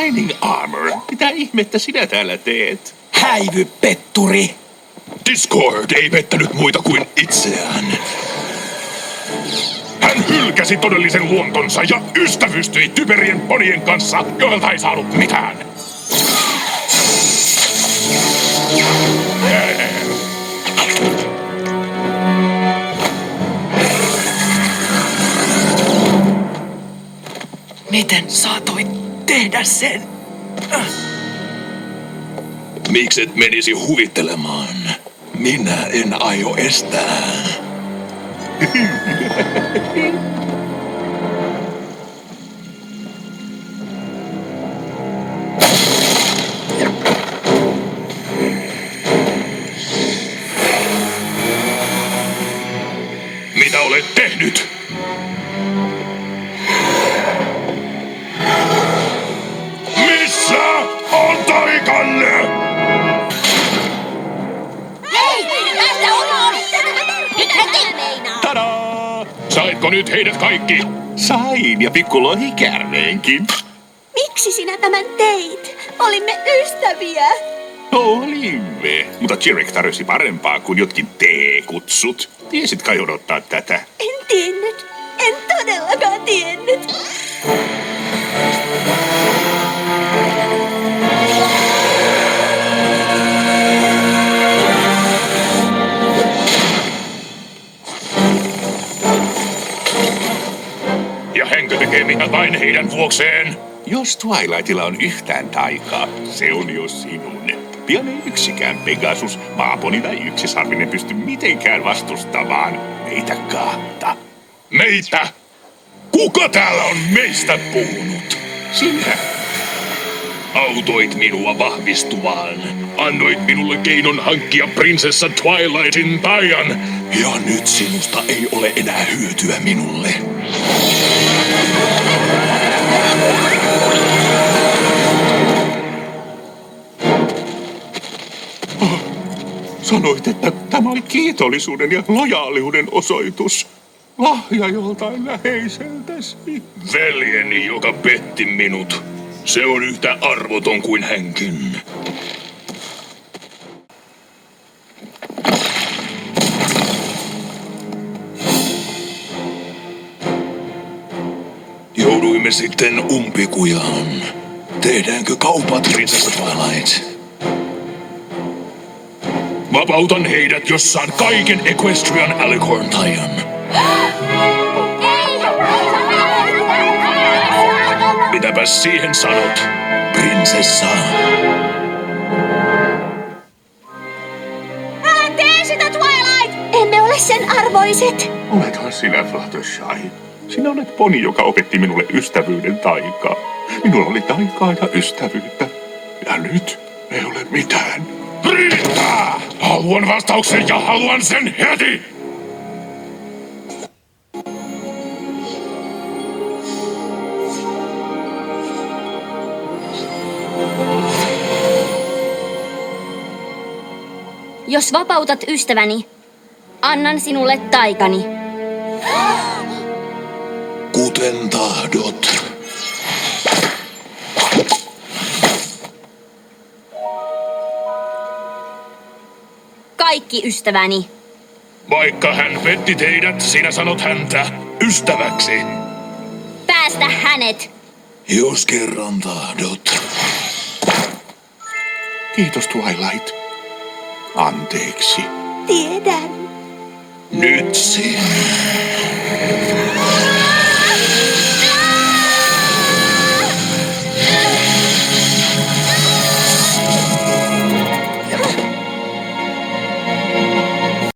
Shining Armor, mitä ihmettä sinä täällä teet? Häivy, petturi! Discord ei pettänyt muita kuin itseään. Hän hylkäsi todellisen luontonsa ja ystävystyi typerien ponien kanssa, joilta ei saanut mitään. Miten saatoit tehdä sen? Mikset menisi huvittelemaan? Minä en aio estää. Mitä olet tehnyt? Missä on taikanne? Hei! Päästä ulos! Nyt heti meinaa! Tadaa! Saitko nyt heidät kaikki? Sain ja pikku lohikärmeenkin. Miksi sinä tämän teit? Olimme ystäviä. Olimme, mutta Jirek tarjosi parempaa kuin jotkin teekutsut. Tiesit kai odottaa tätä? En tiennyt. En todellakaan tiennyt. Ja Henkö tekee mitä vain heidän vuokseen? Jos Twilightilla on yhtään taikaa, se on jo sinun. Pian ei yksikään Pegasus, maaponi tai yksisarvinen pysty mitenkään vastustamaan meitä kahta. Meitä? Kuka täällä on meistä puhunut? Sinä. Autoit minua vahvistumaan. Annoit minulle keinon hankkia prinsessa Twilightin taian. Ja nyt sinusta ei ole enää hyötyä minulle. Sanoit, että tämä oli kiitollisuuden ja lojaaliuden osoitus. Lahja joltain läheiseltäsi. Veljeni, joka petti minut. Se on yhtä arvoton kuin hänkin. Jouduimme sitten umpikujaan. Tehdäänkö kaupat, prinsessa Twilight? Vapautan heidät, jos saan kaiken Equestrian Alicorn taian. Mitäpäs siihen sanot, prinsessa? Älä tee sitä, Twilight! Emme ole sen arvoiset. Olethan sinä, Fluttershy. Sinä olet poni, joka opetti minulle ystävyyden taikaa. Minulla oli taikaa ja ystävyyttä. Ja nyt ei ole mitään. Riittää! Haluan vastauksen ja haluan sen heti! Jos vapautat ystäväni, annan sinulle taikani. Kuten tahdot. Kaikki ystäväni. Vaikka hän petti teidät, sinä sanot häntä ystäväksi. Päästä hänet. Jos kerran tahdot. Kiitos, Twilight. Anteeksi. Tiedän. Nyt sinä.